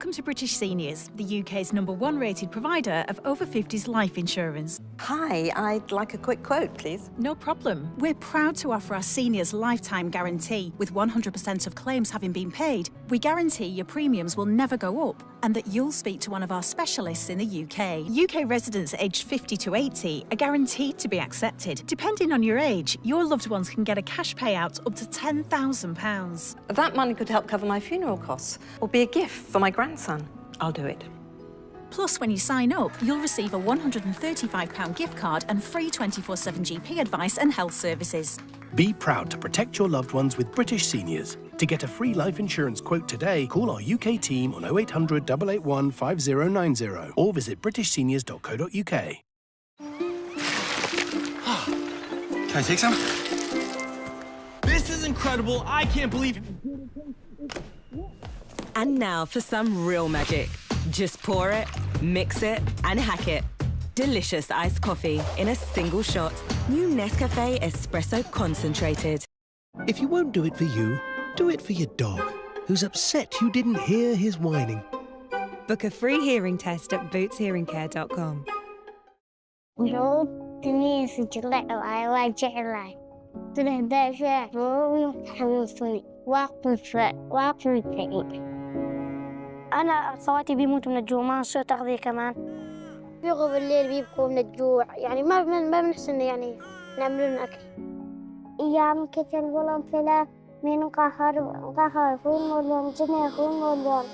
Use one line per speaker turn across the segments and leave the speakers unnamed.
Welcome to British Seniors, the UK's #1 rated provider of over 50s life insurance.
Hi, I'd like a quick quote, please.
No problem. We're proud to offer our seniors lifetime guarantee. With 100% of claims having been paid, we guarantee your premiums will never go up and that you'll speak to one of our specialists in the UK. UK residents aged 50 to 80 are guaranteed to be accepted. Depending on your age, your loved ones can get a cash payout up to £10,000.
That money could help cover my funeral costs or be a gift for my grandson. I'll do it.
Plus, when you sign up, you'll receive a £135 gift card and free 24/7 GP advice and health services.
Be proud to protect your loved ones with British Seniors. To get a free life insurance quote today, call our UK team on 0800 881 5090 or visit britishseniors.co.uk.
Can I take some? This is incredible. I can't believe it.
And now for some real magic. Just pour it, mix it, and hack it. Delicious iced coffee in a single shot. New Nescafe Espresso Concentrated.
If you won't do it for you, do it for your dog, who's upset you didn't hear his whining.
Book a free hearing test at bootshearingcare.com.
أنا أخواتي بيموتوا من الجوع ما نصير تغذية كمان بيغوا بالليل بيبكوا من الجوع يعني ما بنحسن يعني نعمل لهم أكل أيام كتل ولم فلا من قهر فون ولم جنة فون ولم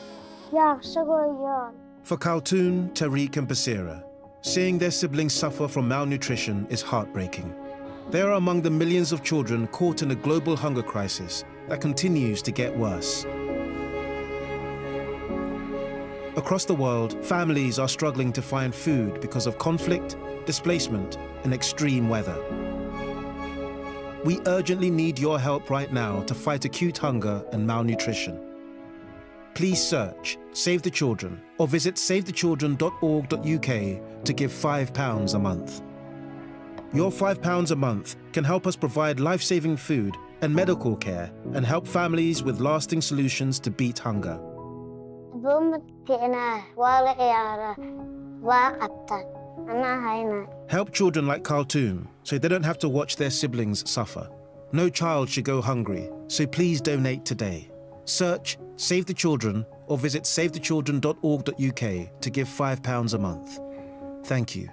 يا شغل.
For Khaltoon, Tariq and Basira, seeing their siblings suffer from malnutrition is heartbreaking. They are among the millions of children caught in a global hunger crisis that continues to get worse. Across the world, families are struggling to find food because of conflict, displacement, and extreme weather. We urgently need your help right now to fight acute hunger and malnutrition. Please search Save the Children or visit savethechildren.org.uk to give £5 a month. Your £5 a month can help us provide life-saving food and medical care and help families with lasting solutions to beat hunger. Help children like Khaltoon so they don't have to watch their siblings suffer. No child should go hungry, so please donate today. Search Save the Children or visit savethechildren.org.uk to give £5 a month. Thank you.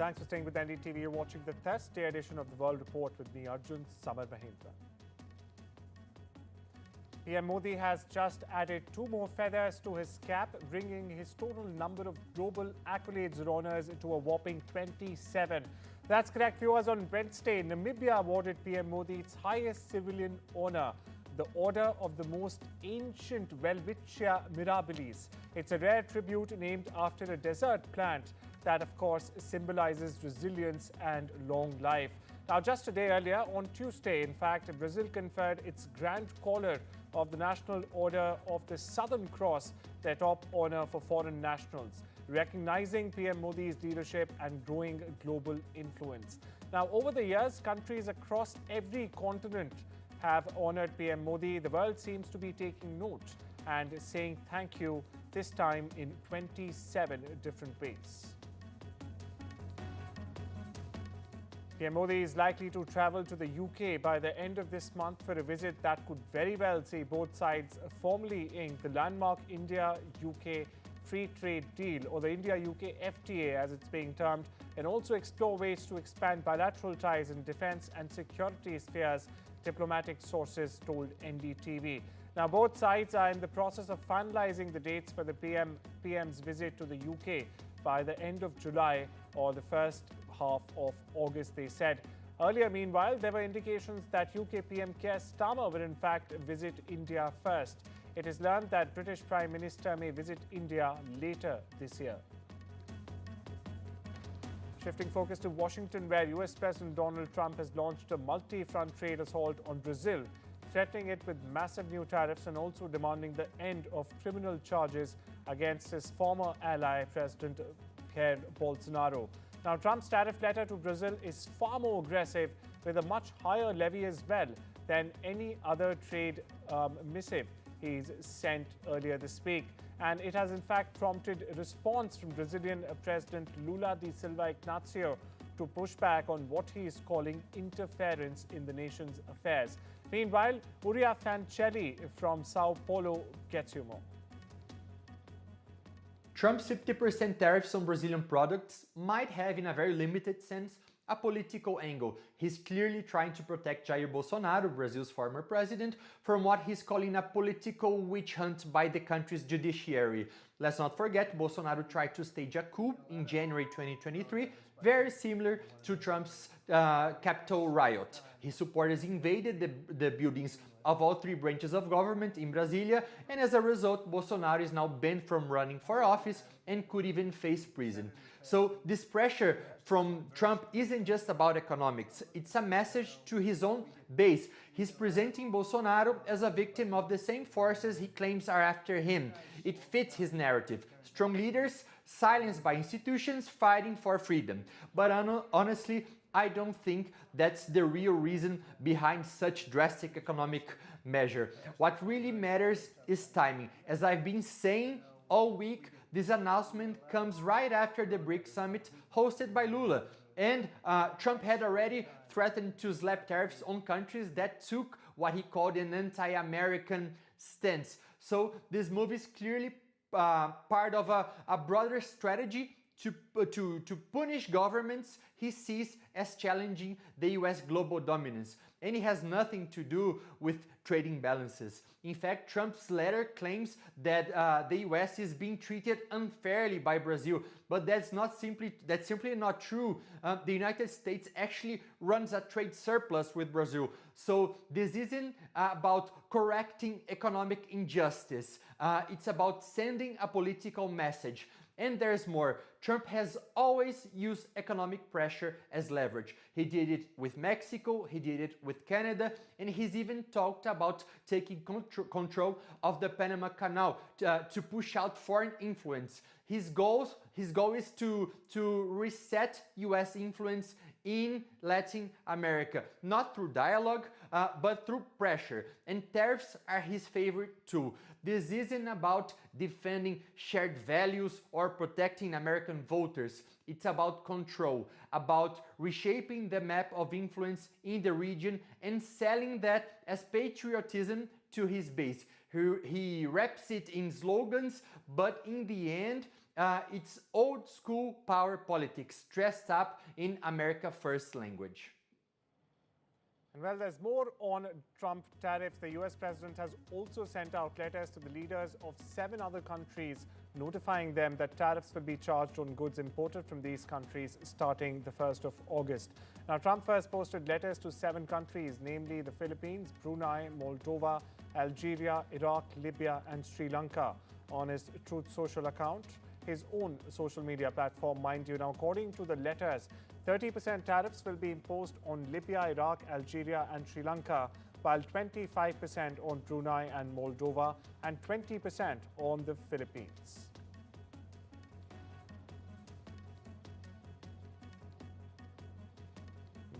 Thanks for staying with NDTV. You're watching the Thursday edition of the World Report with me, Arjun Samar Mahindra. PM Modi has just added 2 more feathers to his cap, bringing his total number of global accolades honours to a whopping 27. That's correct, viewers. On Wednesday, Namibia awarded PM Modi its highest civilian honour, the Order of the Most Ancient Welwitschia Mirabilis. It's a rare tribute named after a desert plant that, of course, symbolises resilience and long life. Now, just a day earlier, on Tuesday, in fact, Brazil conferred its Grand Collar of the National Order of the Southern Cross, their top honour for foreign nationals, recognising PM Modi's leadership and growing global influence. Now, over the years, countries across every continent have honoured PM Modi. The world seems to be taking note and saying thank you, this time in 27 different ways. PM Modi is likely to travel to the UK by the end of this month for a visit that could very well see both sides formally ink the landmark India-UK Free Trade Deal, or the India-UK FTA as it's being termed, and also explore ways to expand bilateral ties in defence and security spheres, diplomatic sources told NDTV. Now, both sides are in the process of finalising the dates for the PM's visit to the UK by the end of July or the first half of August, they said. Earlier, meanwhile, there were indications that UK PM Keir Starmer will in fact visit India first. It is learned that British Prime Minister may visit India later this year. Shifting focus to Washington, where US President Donald Trump has launched a multi-front trade assault on Brazil, threatening it with massive new tariffs and also demanding the end of criminal charges against his former ally, President Jair Bolsonaro. Now, Trump's tariff letter to Brazil is far more aggressive, with a much higher levy as well than any other trade missive he's sent earlier this week. And it has in fact prompted a response from Brazilian President Lula da Silva Ignacio to push back on what he is calling interference in the nation's affairs. Meanwhile, Uria Fancelli from Sao Paulo gets you more.
Trump's 50% tariffs on Brazilian products might have, in a very limited sense, a political angle. He's clearly trying to protect Jair Bolsonaro, Brazil's former president, from what he's calling a political witch hunt by the country's judiciary. Let's not forget, Bolsonaro tried to stage a coup in January 2023, very similar to Trump's Capitol riot. His supporters invaded the buildings of all three branches of government in Brasilia, and as a result, Bolsonaro is now banned from running for office and could even face prison. So this pressure from Trump isn't just about economics, it's a message to his own base. He's presenting Bolsonaro as a victim of the same forces he claims are after him. It fits his narrative. Strong leaders, silenced by institutions, fighting for freedom. But honestly, I don't think that's the real reason behind such drastic economic measure. What really matters is timing. As I've been saying all week, this announcement comes right after the BRICS summit hosted by Lula. And Trump had already threatened to slap tariffs on countries that took what he called an anti-American stance. So this move is clearly part of a broader strategy to punish governments he sees as challenging the US global dominance. And it has nothing to do with trading balances. In fact, Trump's letter claims that the US is being treated unfairly by Brazil, but that's simply not true. The United States actually runs a trade surplus with Brazil. So this isn't about correcting economic injustice. It's about sending a political message. And there's more. Trump has always used economic pressure as leverage. He did it with Mexico, he did it with Canada, and he's even talked about taking control of the Panama Canal to push out foreign influence. His goal is to reset US influence in Latin America, not through dialogue, but through pressure. And tariffs are his favorite tool. This isn't about defending shared values or protecting American voters. It's about control, about reshaping the map of influence in the region and selling that as patriotism to his base. He wraps it in slogans, but in the end, it's old school power politics dressed up in America First language.
And well, there's more on Trump tariffs. The US president has also sent out letters to the leaders of 7 other countries, notifying them that tariffs will be charged on goods imported from these countries starting the 1st of August. Now, Trump first posted letters to 7 countries, namely the Philippines, Brunei, Moldova, Algeria, Iraq, Libya, and Sri Lanka, on his Truth Social account, his own social media platform, mind you. Now, according to the letters, 30% tariffs will be imposed on Libya, Iraq, Algeria, and Sri Lanka, while 25% on Brunei and Moldova, and 20% on the Philippines.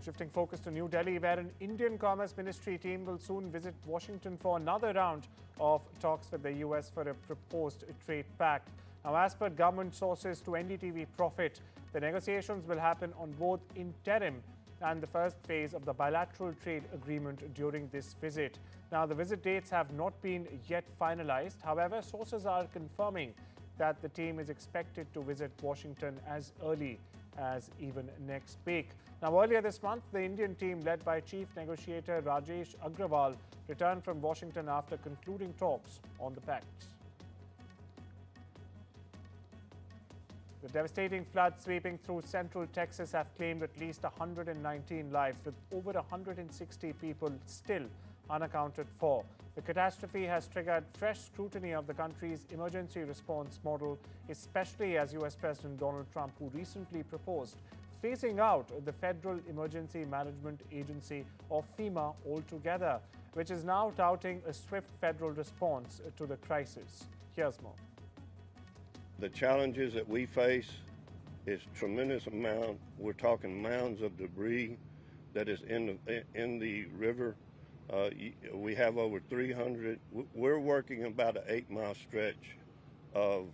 Shifting focus to New Delhi, where an Indian Commerce Ministry team will soon visit Washington for another round of talks with the US for a proposed trade pact. Now, as per government sources to NDTV Profit, the negotiations will happen on both interim and the first phase of the bilateral trade agreement during this visit. Now, the visit dates have not been yet finalized. However, sources are confirming that the team is expected to visit Washington as early as even next week. Now, earlier this month, the Indian team led by Chief Negotiator Rajesh Agrawal returned from Washington after concluding talks on the pact. The devastating floods sweeping through central Texas have claimed at least 119 lives, with over 160 people still unaccounted for. The catastrophe has triggered fresh scrutiny of the country's emergency response model, especially as US President Donald Trump, who recently proposed phasing out the Federal Emergency Management Agency, or FEMA, altogether. which is now touting a swift federal response to the crisis. Here's more.
The challenges that we face is tremendous amount. We're talking mounds of debris that is in the river. We have over 300. We're working about an 8-mile stretch of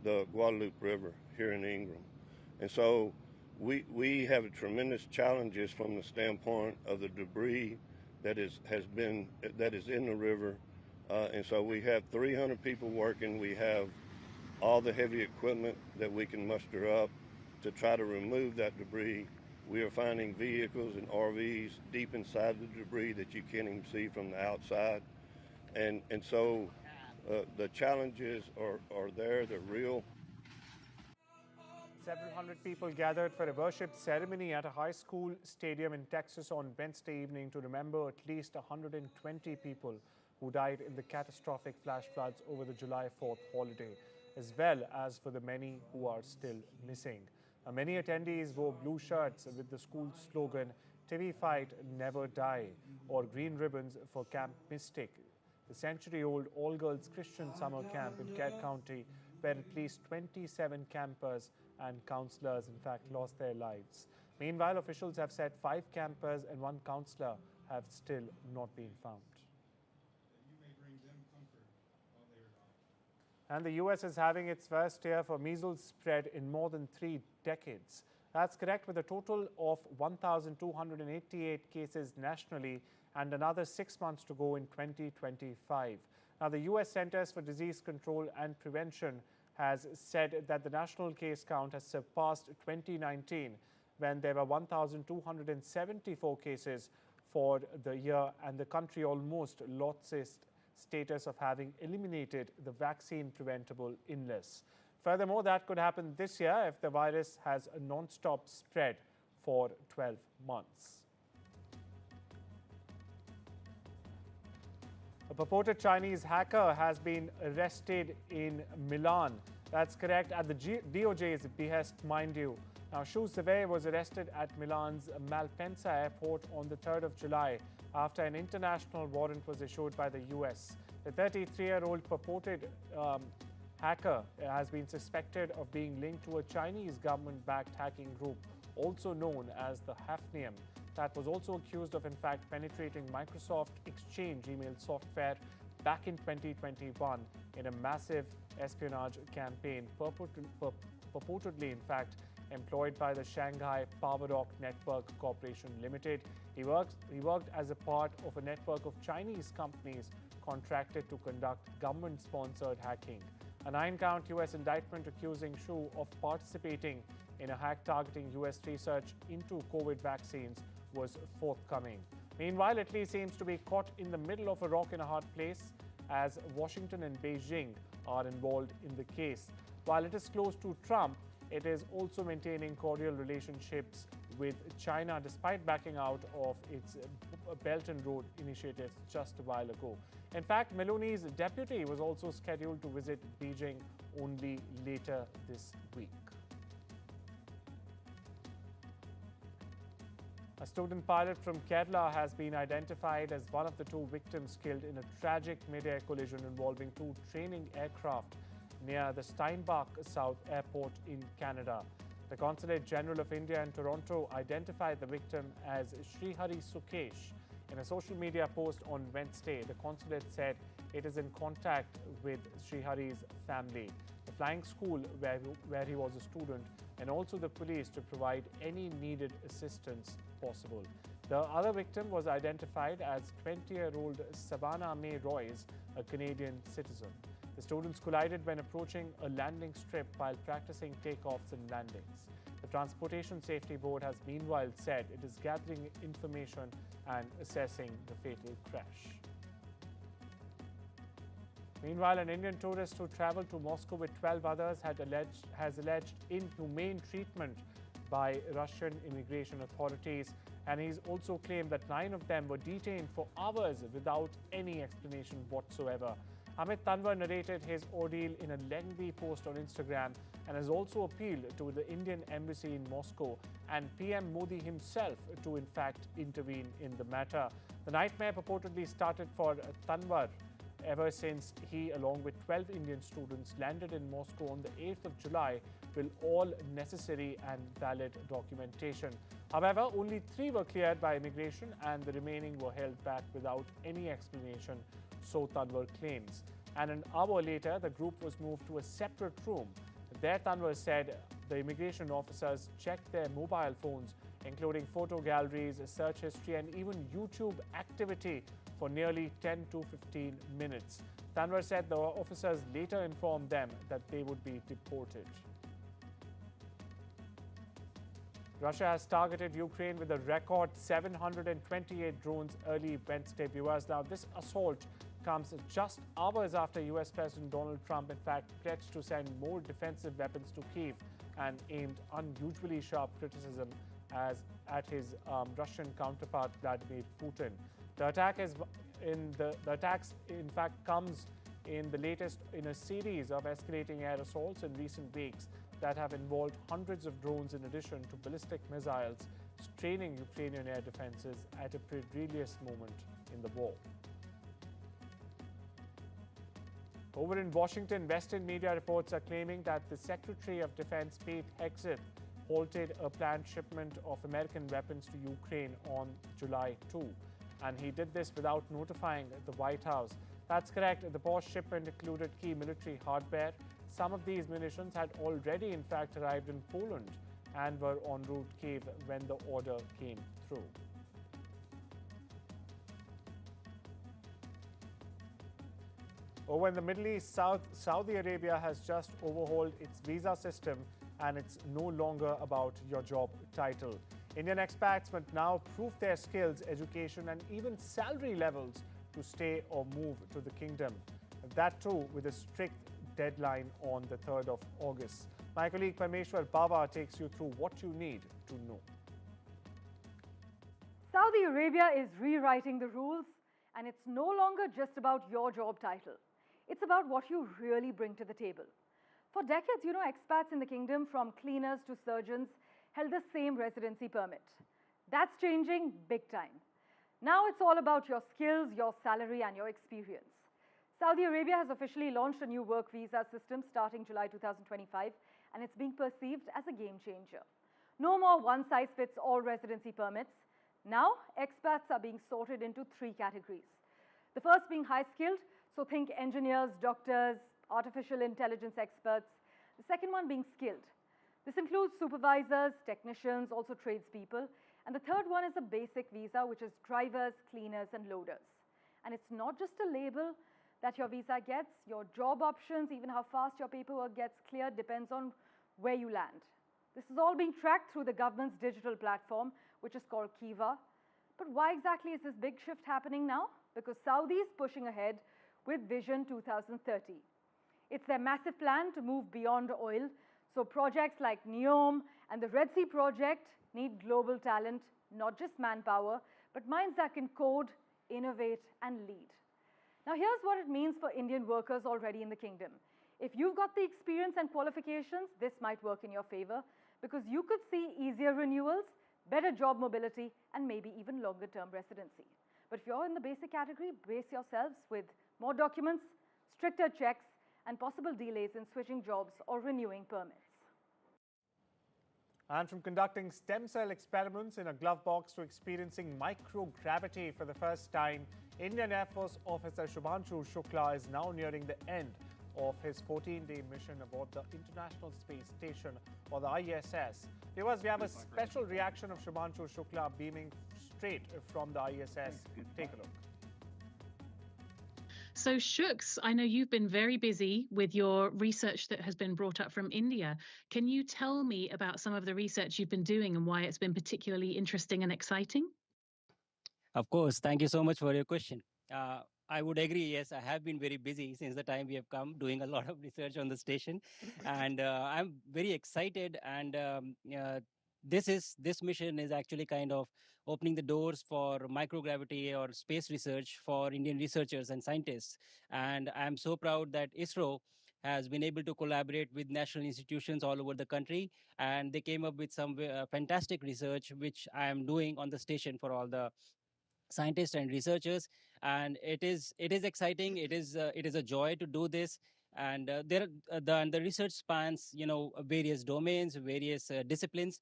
the Guadalupe River here in Ingram. And so we have tremendous challenges from the standpoint of the debris that is in the river. And so we have 300 people working. We have all the heavy equipment that we can muster up to try to remove that debris. We are finding vehicles and RVs deep inside the debris that you can't even see from the outside. And so the challenges are there, they're real.
Several hundred people gathered for a worship ceremony at a high school stadium in Texas on Wednesday evening to remember at least 120 people who died in the catastrophic flash floods over the July 4th holiday, as well as for the many who are still missing. Many attendees wore blue shirts with the school's slogan, "TV Fight, Never Die," or green ribbons for Camp Mystic, the century-old all-girls Christian summer camp in Kerr County, where at least 27 campers and counselors, in fact, lost their lives. Meanwhile, officials have said 5 campers and 1 counselor have still not been found. And the US is having its first year for measles spread in more than 3 decades. That's correct, with a total of 1,288 cases nationally and another 6 months to go in 2025. Now, the US Centers for Disease Control and Prevention has said that the national case count has surpassed 2019, when there were 1,274 cases for the year, and the country almost lost its status of having eliminated the vaccine-preventable illness. Furthermore, that could happen this year if the virus has a non-stop spread for 12 months. A purported Chinese hacker has been arrested in Milan. That's correct, at the DOJ's behest, mind you. Now, Shu Zhevei was arrested at Milan's Malpensa airport on the 3rd of July after an international warrant was issued by the US. The 33-year-old purported hacker has been suspected of being linked to a Chinese government-backed hacking group, also known as the Hafnium, that was also accused of, in fact, penetrating Microsoft Exchange email software back in 2021 in a massive espionage campaign purportedly, in fact, employed by the Shanghai PowerRock Network Corporation Limited. He worked as a part of a network of Chinese companies contracted to conduct government-sponsored hacking. A 9-count US indictment accusing Shu of participating in a hack targeting US research into COVID vaccines was forthcoming. Meanwhile, Italy seems to be caught in the middle of a rock in a hard place, as Washington and Beijing are involved in the case. While it is close to Trump, it is also maintaining cordial relationships with China despite backing out of its Belt and Road initiatives just a while ago. In fact, Meloni's deputy was also scheduled to visit Beijing only later this week. A student pilot from Kerala has been identified as one of the 2 victims killed in a tragic mid-air collision involving 2 training aircraft near the Steinbach South Airport in Canada. The Consulate General of India in Toronto identified the victim as Srihari Sukesh. In a social media post on Wednesday, the consulate said it is in contact with Srihari's family, the flying school where he was a student, and also the police to provide any needed assistance possible. The other victim was identified as 20-year-old Savannah May Royce, a Canadian citizen. The students collided when approaching a landing strip while practicing takeoffs and landings. The Transportation Safety Board has meanwhile said it is gathering information and assessing the fatal crash. Meanwhile, an Indian tourist who traveled to Moscow with 12 others has alleged inhumane treatment by Russian immigration authorities, and he's also claimed that 9 of them were detained for hours without any explanation whatsoever. Amit Tanwar narrated his ordeal in a lengthy post on Instagram and has also appealed to the Indian embassy in Moscow and PM Modi himself to, in fact, intervene in the matter. The nightmare purportedly started for Tanwar ever since he, along with 12 Indian students, landed in Moscow on the 8th of July with all necessary and valid documentation. However, only 3 were cleared by immigration and the remaining were held back without any explanation, so Tanwar claims. And an hour later, the group was moved to a separate room. There, Tanwar said the immigration officers checked their mobile phones, including photo galleries, search history, and even YouTube activity for nearly 10 to 15 minutes. Tanwar said the officers later informed them that they would be deported. Russia has targeted Ukraine with a record 728 drones early Wednesday. Viewers, now this assault comes just hours after US President Donald Trump, in fact, pledged to send more defensive weapons to Kyiv and aimed unusually sharp criticism at his Russian counterpart Vladimir Putin. The attacks, in fact, comes in the latest in a series of escalating air assaults in recent weeks that have involved hundreds of drones in addition to ballistic missiles, straining Ukrainian air defenses at a perilous moment in the war. Over in Washington, Western media reports are claiming that the Secretary of Defense, Pete Hegseth, halted a planned shipment of American weapons to Ukraine on July 2. And he did this without notifying the White House. That's correct. The paused shipment included key military hardware. Some of these munitions had already, in fact, arrived in Poland and were en route to Kyiv when the order came through. Over in the Middle East, Saudi Arabia has just overhauled its visa system, and it's no longer about your job title. Indian expats must now prove their skills, education, and even salary levels to stay or move to the kingdom. That too with a strict deadline on the 3rd of August. My colleague Parmeshwar Baba takes you through what you need to know.
Saudi Arabia is rewriting the rules, and it's no longer just about your job title. It's about what you really bring to the table. For decades, expats in the kingdom, from cleaners to surgeons, held the same residency permit. That's changing big time. Now it's all about your skills, your salary, and your experience. Saudi Arabia has officially launched a new work visa system starting July 2025, and it's being perceived as a game changer. No more one-size-fits-all residency permits. Now, expats are being sorted into 3 categories. The first being high-skilled, so think engineers, doctors, artificial intelligence experts. The second one being skilled. This includes supervisors, technicians, also tradespeople. And the third one is a basic visa, which is drivers, cleaners, and loaders. And it's not just a label that your visa gets. Your job options, even how fast your paperwork gets cleared, depends on where you land. This is all being tracked through the government's digital platform, which is called Kiva. But why exactly is this big shift happening now? Because Saudi is pushing ahead with Vision 2030. It's their massive plan to move beyond oil. So projects like NEOM and the Red Sea project need global talent, not just manpower, but minds that can code, innovate, and lead. Now here's what it means for Indian workers already in the kingdom. If you've got the experience and qualifications, this might work in your favor, because you could see easier renewals, better job mobility, and maybe even longer-term residency. But if you're in the basic category, brace yourselves with more documents, stricter checks, and possible delays in switching jobs or renewing permits.
And from conducting stem cell experiments in a glove box to experiencing microgravity for the first time, Indian Air Force officer Shubhanshu Shukla is now nearing the end of his 14-day mission aboard the International Space Station, or the ISS. Viewers, we have a special reaction of Shubhanshu Shukla beaming straight from the ISS. Take a look.
So Shuks, I know you've been very busy with your research that has been brought up from India. Can you tell me about some of the research you've been doing and why it's been particularly interesting and exciting?
Of course. Thank you so much for your question. I would agree. Yes, I have been very busy since the time we have come, doing a lot of research on the station. And I'm very excited. And this mission is actually kind of opening the doors for microgravity or space research for Indian researchers and scientists. And I'm so proud that ISRO has been able to collaborate with national institutions all over the country. And they came up with some fantastic research, which I am doing on the station for all the scientists and researchers, and it is exciting. It is a joy to do this. And the research spans, various domains, various disciplines,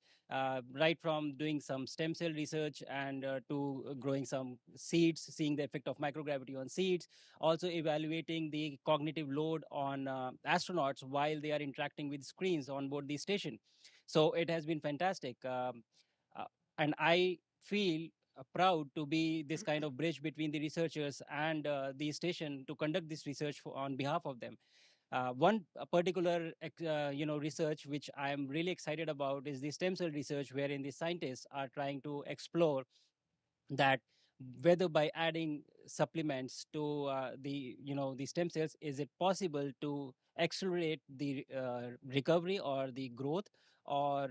right from doing some stem cell research and to growing some seeds, seeing the effect of microgravity on seeds, also evaluating the cognitive load on astronauts while they are interacting with screens on board the station. So it has been fantastic, and I feel proud to be this kind of bridge between the researchers and the station to conduct this research on behalf of them. One particular, research which I am really excited about is the stem cell research, wherein the scientists are trying to explore that whether by adding supplements to the stem cells, is it possible to accelerate the recovery or the growth, or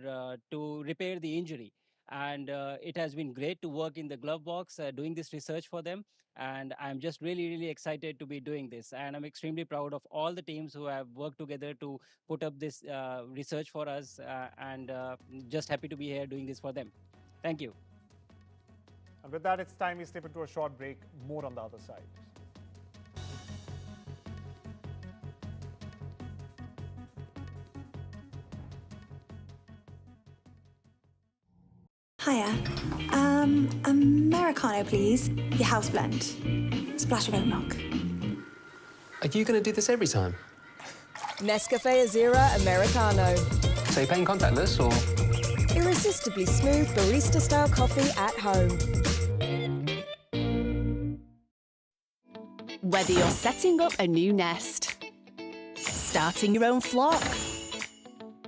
to repair the injury. And it has been great to work in the glove box doing this research for them, and I'm just really excited to be doing this, and I'm extremely proud of all the teams who have worked together to put up this research for us, and just happy to be here doing this for them. Thank you.
And with that, it's time we slip into a short break. More on the other side.
Hiya. Americano, please. Your house blend. Splash of oat milk.
Are you going to do this every time?
Nescafe Azera Americano.
So you're paying contactless, or...?
Irresistibly smooth barista-style coffee at home.
Whether you're setting up a new nest, starting your own flock,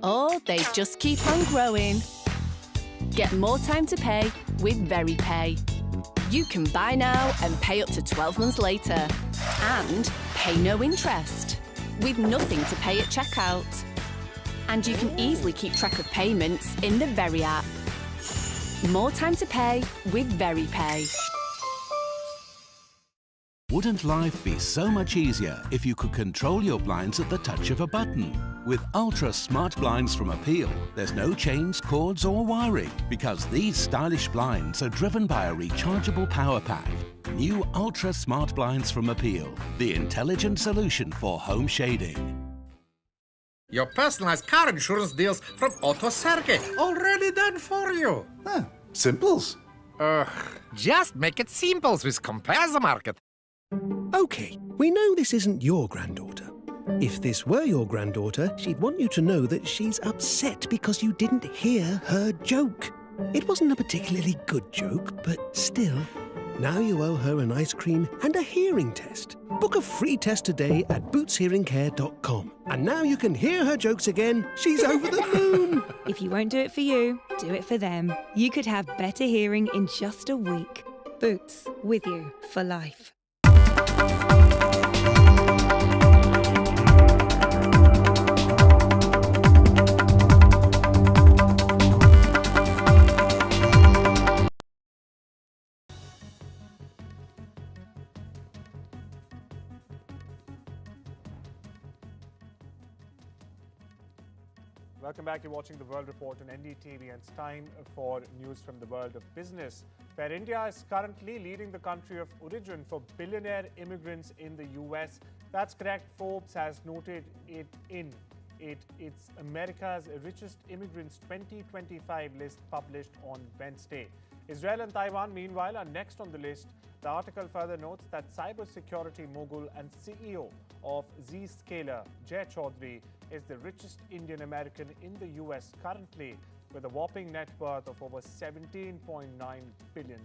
or they just keep on growing, get more time to pay with VeryPay. You can buy now and pay up to 12 months later, and pay no interest, with nothing to pay at checkout. And you can easily keep track of payments in the Very app. More time to pay with VeryPay.
Wouldn't life be so much easier if you could control your blinds at the touch of a button? With Ultra Smart Blinds from Appeal, there's no chains, cords or wiring, because these stylish blinds are driven by a rechargeable power pack. New Ultra Smart Blinds from Appeal, the intelligent solution for home shading.
Your personalized car insurance deals from Auto Serge, already done for you.
Simples.
Just make it simples with Compare the Market.
OK, we know this isn't your granddaughter. If this were your granddaughter, she'd want you to know that she's upset because you didn't hear her joke. It wasn't a particularly good joke, but still. Now you owe her an ice cream and a hearing test. Book a free test today at bootshearingcare.com. And now you can hear her jokes again. She's over the moon.
If you won't do it for you, do it for them. You could have better hearing in just a week. Boots, with you for life.
Welcome back. You're watching The World Report on NDTV, and it's time for news from the world of business, where India is currently leading the country of origin for billionaire immigrants in the US. That's correct. Forbes has noted it in its America's Richest Immigrants 2025 list published on Wednesday. Israel and Taiwan, meanwhile, are next on the list. The article further notes that cybersecurity mogul and CEO of Zscaler, Jay Chaudhry, is the richest Indian American in the US currently, with a whopping net worth of over $17.9 billion.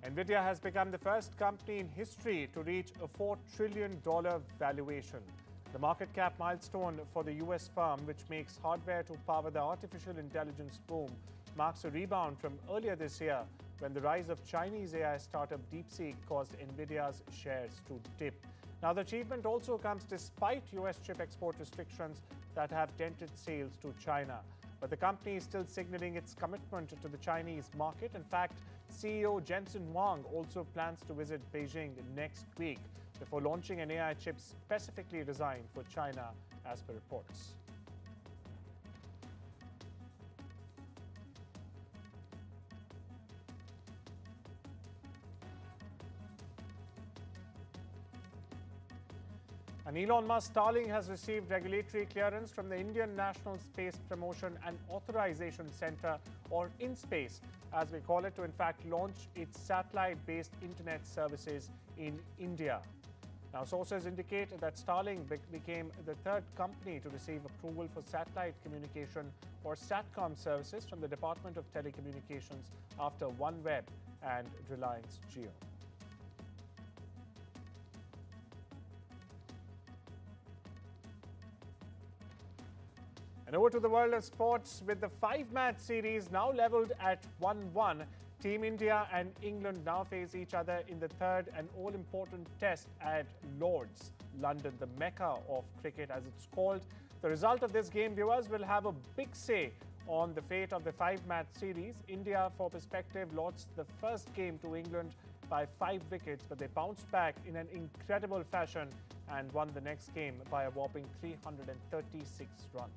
NVIDIA has become the first company in history to reach a $4 trillion valuation. The market cap milestone for the US firm, which makes hardware to power the artificial intelligence boom, marks a rebound from earlier this year, when the rise of Chinese AI startup DeepSeek caused NVIDIA's shares to dip. Now, the achievement also comes despite US chip export restrictions that have dented sales to China. But the company is still signaling its commitment to the Chinese market. In fact, CEO Jensen Huang also plans to visit Beijing next week before launching an AI chip specifically designed for China, as per reports. And Elon Musk Starlink has received regulatory clearance from the Indian National Space Promotion and Authorization Center, or InSpace, as we call it, to in fact launch its satellite-based internet services in India. Now, sources indicate that Starlink became the third company to receive approval for satellite communication or SATCOM services from the Department of Telecommunications after OneWeb and Reliance Jio. And over to the world of sports with the five-match series now leveled at 1-1. Team India and England now face each other in the third and all-important test at Lord's, London, the Mecca of cricket as it's called. The result of this game, viewers, will have a big say on the fate of the five-match series. India, for perspective, lost the first game to England by 5 wickets, but they bounced back in an incredible fashion and won the next game by a whopping 336 runs.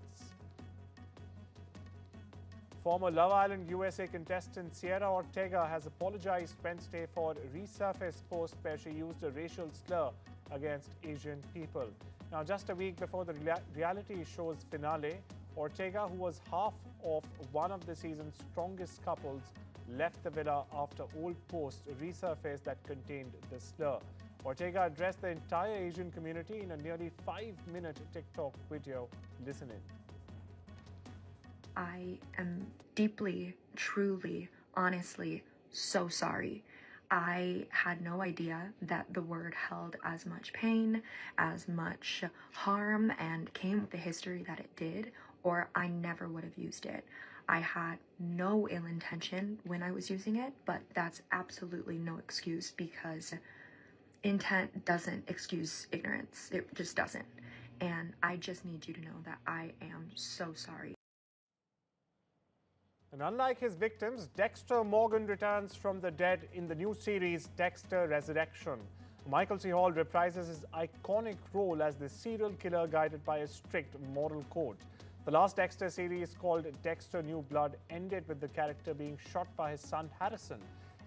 Former Love Island USA contestant Sierra Ortega has apologized Wednesday for a resurfaced post where she used a racial slur against Asian people. Now, just a week before the reality show's finale, Ortega, who was half of one of the season's strongest couples, left the villa after old posts resurfaced that contained the slur. Ortega addressed the entire Asian community in a nearly 5-minute TikTok video. Listen in.
I am deeply, truly, honestly so sorry. I had no idea that the word held as much pain, as much harm, and came with the history that it did, or I never would have used it. I had no ill intention when I was using it, but that's absolutely no excuse because intent doesn't excuse ignorance. It just doesn't. And I just need you to know that I am so sorry.
And unlike his victims, Dexter Morgan returns from the dead in the new series Dexter Resurrection. Michael C. Hall reprises his iconic role as the serial killer guided by a strict moral code. The last Dexter series, called Dexter New Blood, ended with the character being shot by his son Harrison.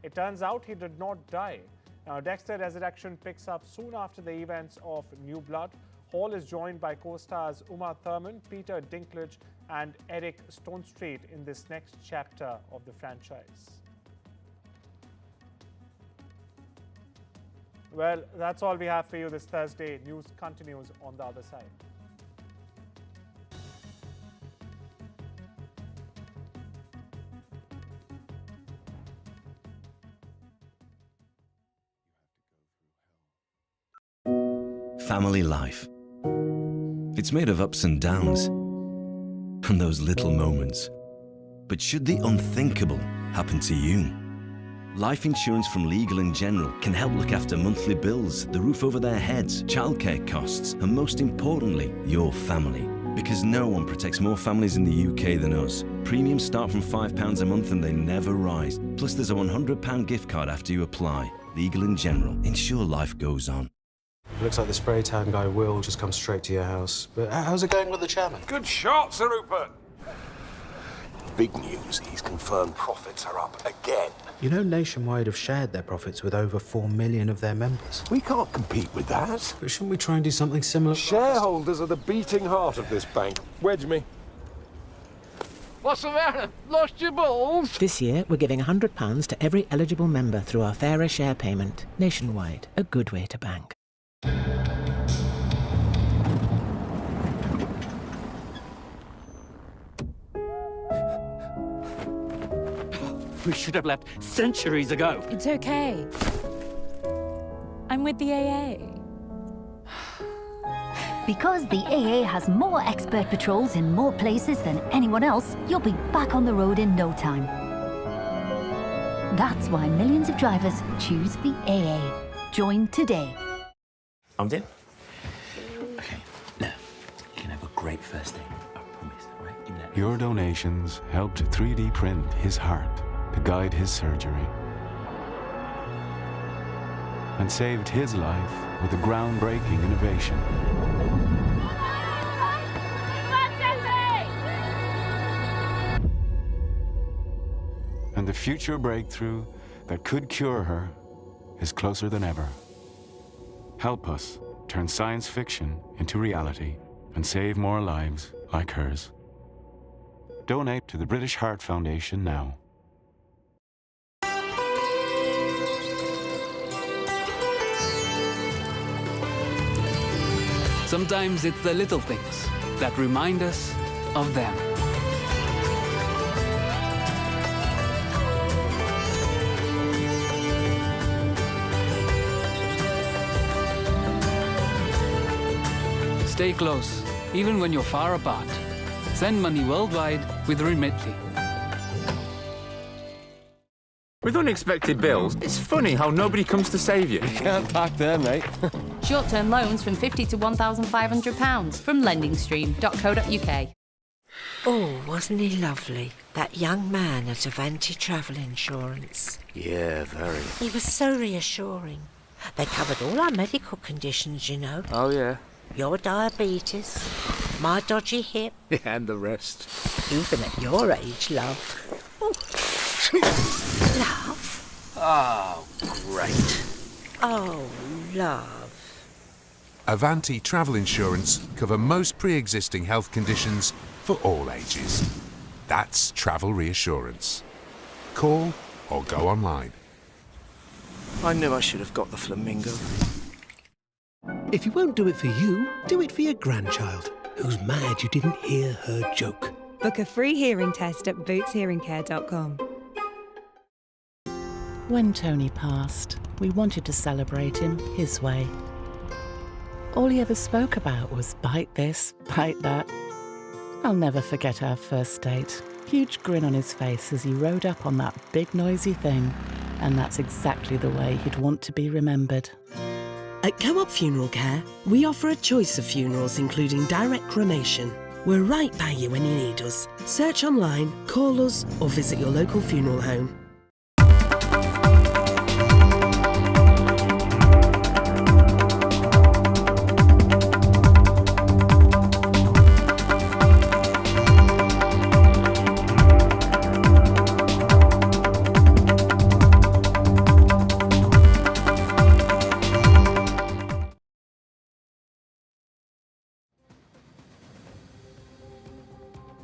It turns out he did not die. Now, Dexter Resurrection picks up soon after the events of New Blood. Hall is joined by co-stars Uma Thurman, Peter Dinklage, and Eric Stonestreet in this next chapter of the franchise. Well, that's all we have for you this Thursday. News continues on the other side.
Family life. It's made of ups and downs, and those little moments. But should the unthinkable happen to you? Life insurance from Legal & General can help look after monthly bills, the roof over their heads, childcare costs, and most importantly, your family. Because no one protects more families in the UK than us. Premiums start from £5 a month and they never rise. Plus there's a £100 gift card after you apply. Legal & General. Ensure life goes on.
Looks like the spray tan guy will just come straight to your house. But how's it going with the chairman?
Good shot, Sir Rupert.
Big news, these confirmed profits are up again.
You know, Nationwide have shared their profits with over 4 million of their members.
We can't compete with that.
But shouldn't we try and do something similar?
Shareholders are the beating heart of this bank. Wedge me.
What's the matter? Lost your balls?
This year, we're giving £100 to every eligible member through our Fairer Share payment. Nationwide, a good way to bank.
We should have left centuries ago.
It's okay. I'm with the AA.
Because the AA has more expert patrols in more places than anyone else, you'll be back on the road in no time. That's why millions of drivers choose the AA. Join today.
I'm in. Okay, now, you can have a great first day. I promise, all right?
Your donations helped 3D print his heart to guide his surgery and saved his life with a groundbreaking innovation. And the future breakthrough that could cure her is closer than ever. Help us turn science fiction into reality and save more lives like hers. Donate to the British Heart Foundation now.
Sometimes it's the little things that remind us of them. Stay close, even when you're far apart. Send money worldwide with Remitly.
With unexpected bills, it's funny how nobody comes to save you.
Can't park there, mate.
Short-term loans from £50 to £1,500 from lendingstream.co.uk.
Oh, wasn't he lovely? That young man at Avanti Travel Insurance.
Yeah, very.
He was so reassuring. They covered all our medical conditions, you know.
Oh, yeah.
Your diabetes, my dodgy hip.
Yeah, and the rest.
Even at your age, love. Oh. Love?
Oh, great.
Oh, love.
Avanti Travel Insurance cover most pre-existing health conditions for all ages. That's travel reassurance. Call or go online.
I knew I should have got the flamingo.
If you won't do it for you, do it for your grandchild, who's mad you didn't hear her joke.
Book a free hearing test at bootshearingcare.com.
When Tony passed, we wanted to celebrate him his way. All he ever spoke about was bite this, bite that. I'll never forget our first date. Huge grin on his face as he rode up on that big noisy thing. And that's exactly the way he'd want to be remembered.
At Co-op Funeral Care, we offer a choice of funerals including direct cremation. We're right by you when you need us. Search online, call us or visit your local funeral home.